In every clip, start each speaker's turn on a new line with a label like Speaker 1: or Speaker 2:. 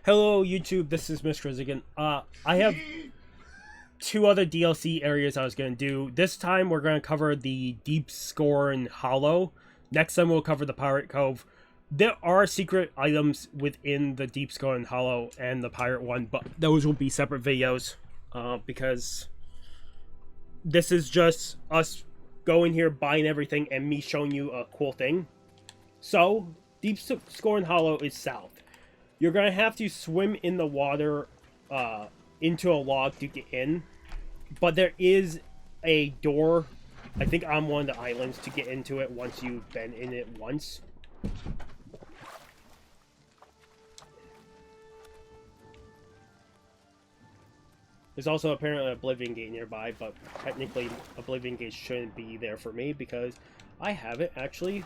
Speaker 1: Hello YouTube, this is Mr. again. I have two other DLC areas I was going to do. This time we're going to cover the Deepscorn Hollow. Next time we'll cover the Pirate Cove. There are secret items within the Deepscorn Hollow and the Pirate one, but those will be separate videos. Because this is just us going here, buying everything, and me showing you a cool thing. So, Deepscorn Hollow is south. You're going to have to swim in the water into a log to get in. But there is a door, I think on one of the islands, to get into it once you've been in it once. There's also apparently an Oblivion Gate nearby, but technically Oblivion Gate shouldn't be there for me because I haven't actually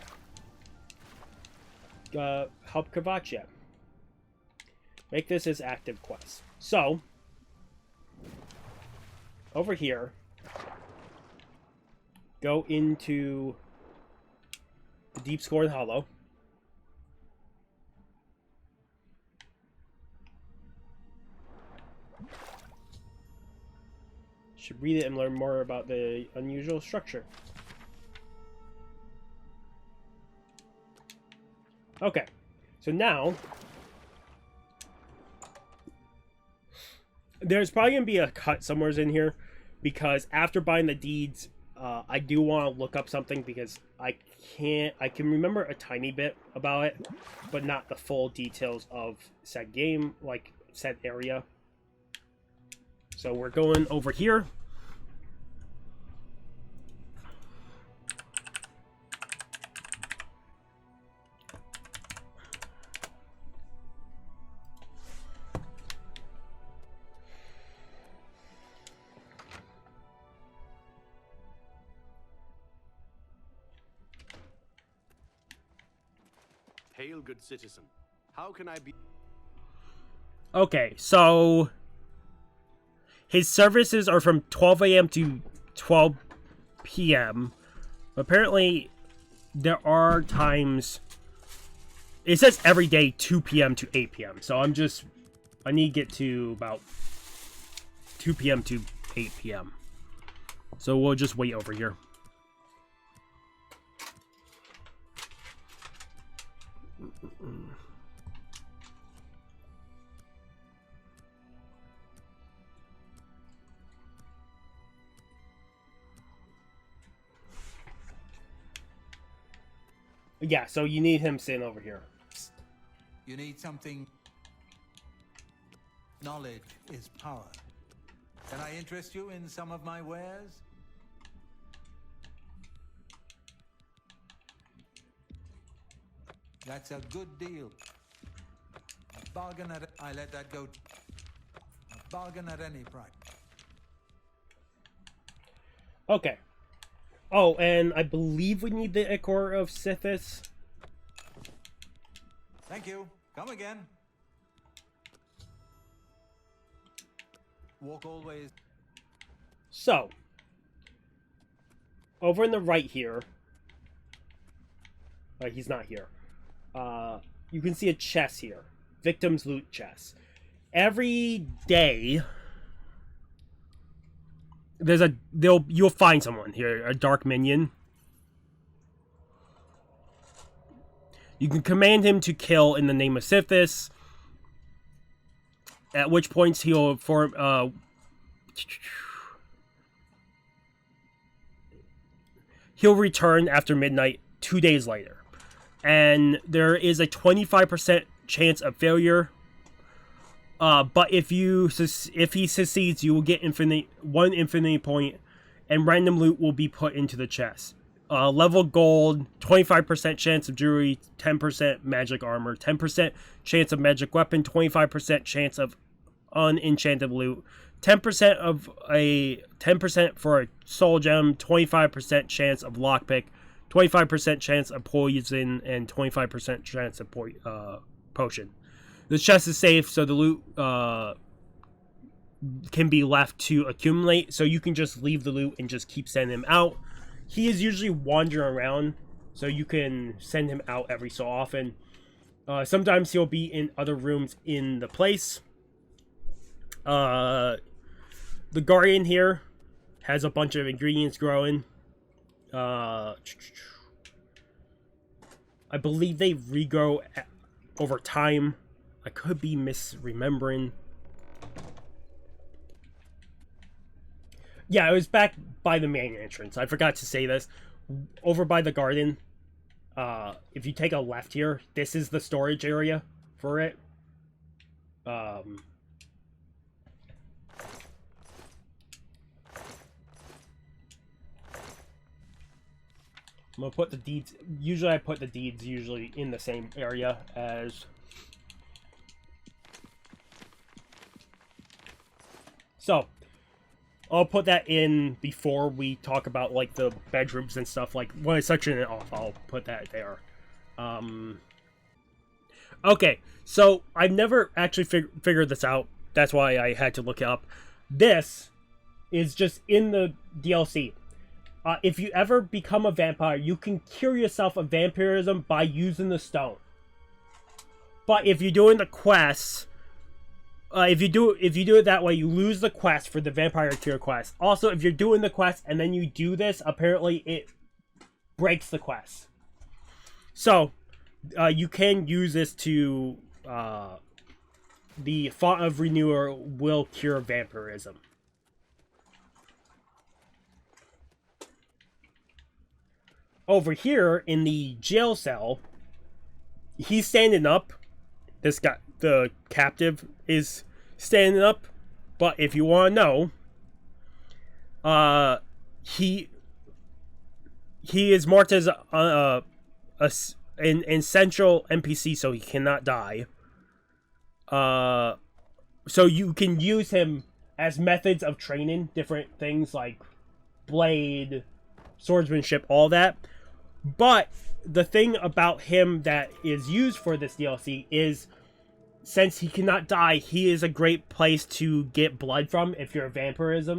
Speaker 1: helped Kavach yet. Make this as active quest. So, over here, go into the Deepscorn Hollow. Should read it and learn more about the unusual structure. Okay, so now there's probably going to be a cut somewhere in here, because after buying the deeds, I do want to look up something, because I can remember a tiny bit about it, but not the full details of said game, like said area. So we're going over here.
Speaker 2: Hail, good citizen. How can I be?
Speaker 1: Okay, so his services are from 12 a.m. to 12 p.m. Apparently, there are times. It says every day 2 p.m. to 8 p.m. So I need to get to about 2 p.m. to 8 p.m. So we'll just wait over here. Yeah, so you need him sitting over here.
Speaker 3: You need something. Knowledge is power. Can I interest you in some of my wares? That's a good deal. A bargain at... I let that go. A bargain at any price.
Speaker 1: Okay. Oh, and I believe we need the Ichor of Sithis.
Speaker 3: Thank you. Come again. Walk always.
Speaker 1: So, over in the right here. He's not here. You can see a chest here. Victim's loot chest. Every day, you'll find someone here, a dark minion. You can command him to kill in the name of Sithis. At which points he'll he'll return after midnight 2 days later. And there is a 25% chance of failure. But if he succeeds, you will get one infinity point, and random loot will be put into the chest. Level gold, 25% chance of jewelry, 10% magic armor, 10% chance of magic weapon, 25% chance of unenchanted loot, 10% for a soul gem, 25% chance of lockpick, 25% chance of poison, and 25% chance of potion. The chest is safe, so the loot can be left to accumulate, so you can just leave the loot and just keep sending him out. He is usually wandering around so you can send him out every so often. Sometimes he'll be in other rooms in the place. The Guardian here has a bunch of ingredients growing. I believe they regrow over time. I could be misremembering. Yeah, it was back by the main entrance. I forgot to say this. Over by the garden, if you take a left here, this is the storage area for it. I'm gonna put the deeds. Usually I put the deeds in the same area as. So, I'll put that in before we talk about, like, the bedrooms and stuff. Like, when I section it off, I'll put that there. Okay, so I've never actually figured this out. That's why I had to look it up. This is just in the DLC. If you ever become a vampire, you can cure yourself of vampirism by using the stone. But if you're doing the quests... if you do it that way, you lose the quest for the vampire cure quest. Also, if you're doing the quest and then you do this, apparently it breaks the quest. So, you can use this to... the Font of Renewal will cure vampirism. Over here, in the jail cell, he's standing up. This guy, the captive, is standing up. But if you want to know, he is marked as an essential NPC, so he cannot die. So you can use him as methods of training, different things like blade, swordsmanship, all that. But the thing about him that is used for this DLC is, since he cannot die, he is a great place to get blood from if you're a vampire.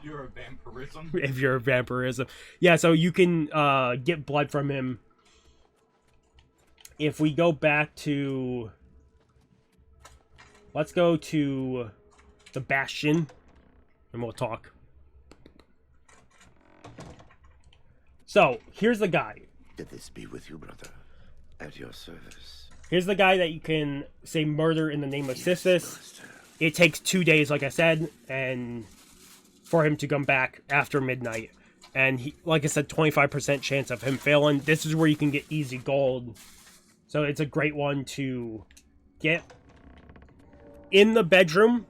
Speaker 4: You're a vampirism?
Speaker 1: If you're a vampirism. Yeah, so you can get blood from him. If we go back to... Let's go to the Bastion, and we'll talk. So, here's the guy.
Speaker 5: Did this be with you, brother? At your service.
Speaker 1: Here's the guy that you can say murder in the name of
Speaker 5: Yes,
Speaker 1: Sithis.
Speaker 5: master.
Speaker 1: It takes 2 days, like I said, and for him to come back after midnight. And he, like I said, 25% chance of him failing. This is where you can get easy gold. So it's a great one to get. In the bedroom,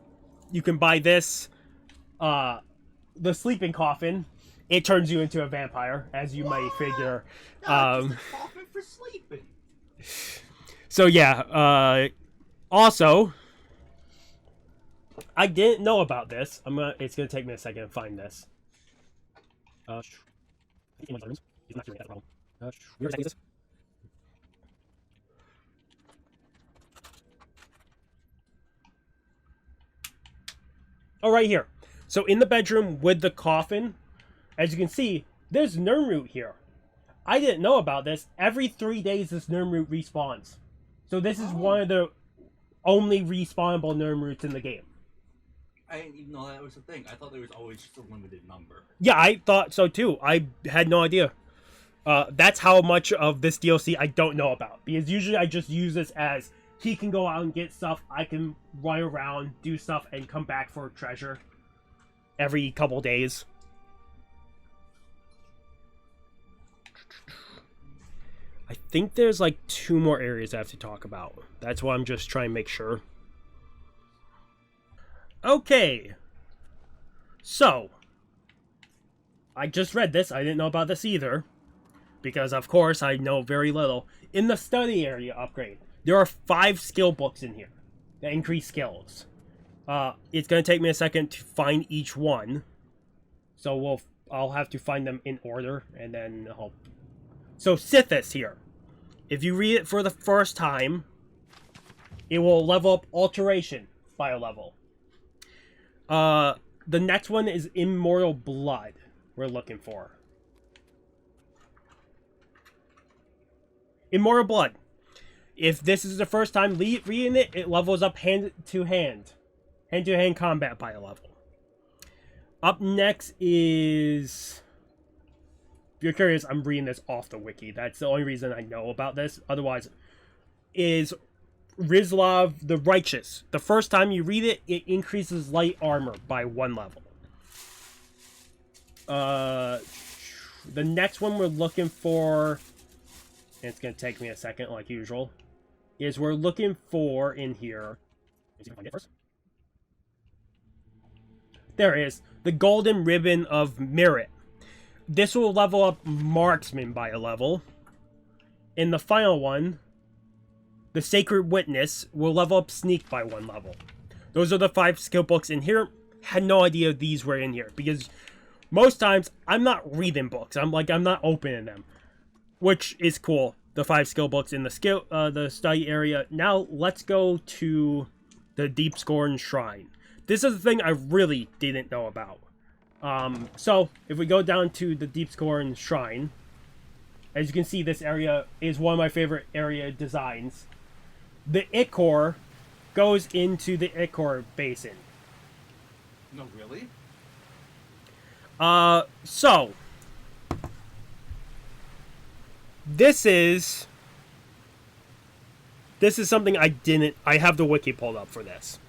Speaker 1: you can buy this. The sleeping coffin. It turns you into a vampire, as you might figure.
Speaker 4: Just a coffin for sleeping.
Speaker 1: So yeah, also, I didn't know about this. It's gonna take me a second to find this. Oh, right here. So in the bedroom with the coffin, as you can see, there's Nirnroot here. I didn't know about this. Every 3 days, this Nirnroot respawns. So this is one of the only respawnable Nirnroots in the game.
Speaker 4: I didn't even know that was a thing. I thought there was always just a limited number.
Speaker 1: Yeah, I thought so too. I had no idea. That's how much of this DLC I don't know about. Because usually I just use this as he can go out and get stuff. I can run around, do stuff, and come back for treasure every couple days. I think there's like 2 more areas I have to talk about. That's why I'm just trying to make sure. Okay. So, I just read this. I didn't know about this either. Because, of course, I know very little. In the study area upgrade, there are 5 skill books in here that increase skills. It's going to take me a second to find each one. So I'll have to find them in order, and then I'll... So, Sithis here. If you read it for the first time, it will level up Alteration by a level. The next one is Immortal Blood we're looking for. Immortal Blood. If this is the first time reading it, it levels up hand-to-hand combat by a level. Up next is... If you're curious, I'm reading this off the wiki. That's the only reason I know about this. Otherwise, is Rizlov the Righteous. The first time you read it, it increases light armor by 1 level. The next one we're looking for, and it's going to take me a second like usual, is we're looking for in here. Let's see if I can find it first. There it is. The Golden Ribbon of Merit. This will level up Marksman by a level. In the final one, the Sacred Witness will level up Sneak by 1 level. Those are the 5 skill books in here. Had no idea these were in here, because most times I'm not reading books. I'm not opening them, which is cool. The 5 skill books in the study area. Now let's go to the Deepscorn Shrine. This is the thing I really didn't know about. So if we go down to the Deepscorn Shrine, as you can see, this area is one of my favorite area designs. The Ichor goes into the Ichor Basin.
Speaker 4: No, really?
Speaker 1: So this is something I have the wiki pulled up for this.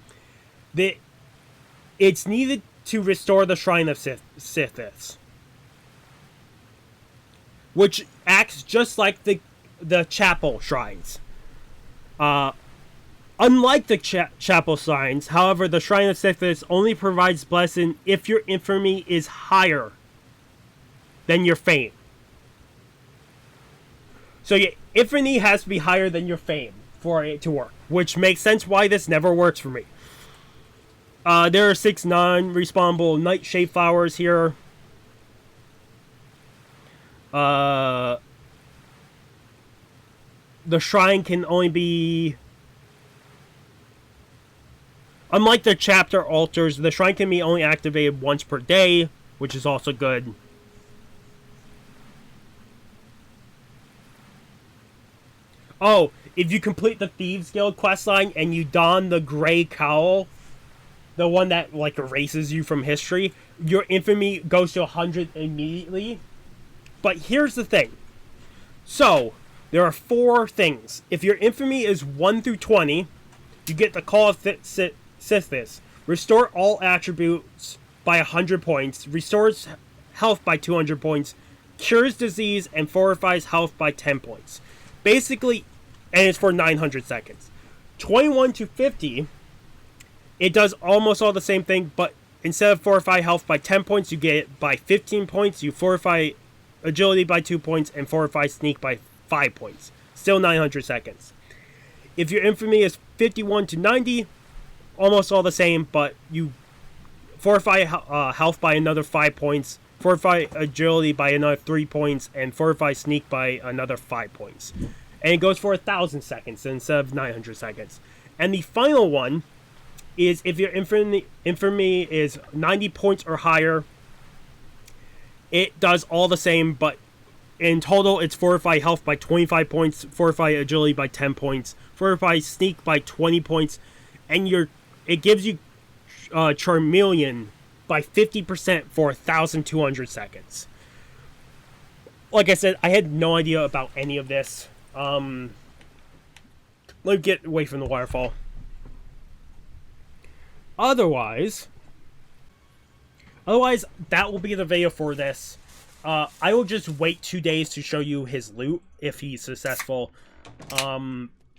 Speaker 1: It's needed to restore the Shrine of Sithis, which acts just like the chapel shrines. Unlike the chapel shrines, however, the Shrine of Sithis only provides blessing if your infamy is higher than your fame. So your infamy has to be higher than your fame for it to work, which makes sense why this never works for me. There are 6 non-respawnable nightshade flowers here. The shrine can only be... Unlike the chapter altars, the shrine can be only activated once per day, which is also good. Oh, if you complete the Thieves Guild questline and you don the gray cowl, the one that erases you from history, your infamy goes to 100 immediately. But here's the thing. So, there are 4 things. If your infamy is 1 through 20, you get the Call of Sithis. Restore all attributes by 100 points. Restores health by 200 points. Cures disease and fortifies health by 10 points. Basically, and it's for 900 seconds. 21 to 50, it does almost all the same thing, but instead of fortify health by 10 points, you get it by 15 points. You fortify agility by 2 points and fortify sneak by 5 points. Still 900 seconds. If your infamy is 51 to 90, almost all the same, but you fortify health by another 5 points, fortify agility by another 3 points, and fortify sneak by another 5 points. And it goes for 1,000 seconds instead of 900 seconds. And the final one is if your infamy is 90 points or higher, it does all the same, but in total it's fortify health by 25 points, fortify agility by 10 points, fortify sneak by 20 points, and it gives you Charmeleon by 50% for 1,200 seconds. Like I said, I had no idea about any of this. Let me get away from the waterfall. Otherwise, that will be the video for this. I will just wait 2 days to show you his loot if he's successful.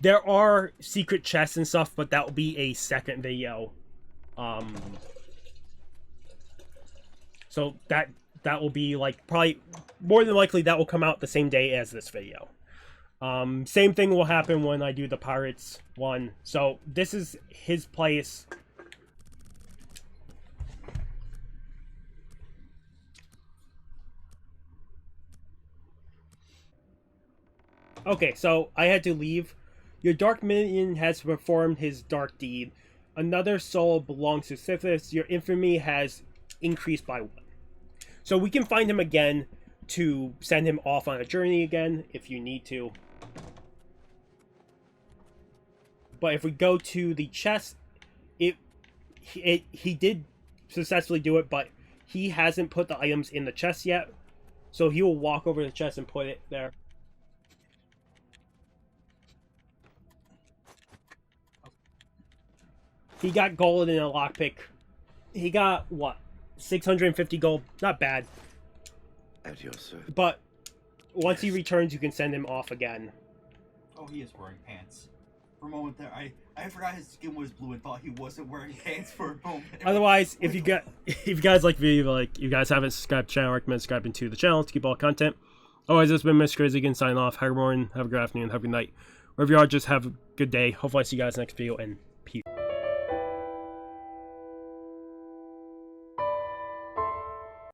Speaker 1: There are secret chests and stuff, but that will be a second video. So that will be probably more than likely that will come out the same day as this video. Same thing will happen when I do the Pirates one. So this is his place. Okay, so I had to leave. Your Dark Minion has performed his dark deed. Another soul belongs to Sithis. Your infamy has increased by 1. So we can find him again to send him off on a journey again if you need to. But if we go to the chest, he did successfully do it, but he hasn't put the items in the chest yet. So he will walk over to the chest and put it there. He got gold in a lockpick. He got, what, 650 gold? Not bad.
Speaker 5: At your service.
Speaker 1: But once he returns, you can send him off again.
Speaker 4: Oh, he is wearing pants. For a moment there, I forgot his skin was blue and thought he wasn't wearing pants for a moment.
Speaker 1: Otherwise, if you guys like the video, like, you guys haven't subscribed to the channel, I recommend subscribing to the channel to keep all content. Otherwise, this has been Mr. Crazy again, signing off. Have a good morning, have a good afternoon, have a good night. Wherever you are, just have a good day. Hopefully I see you guys next video, and peace.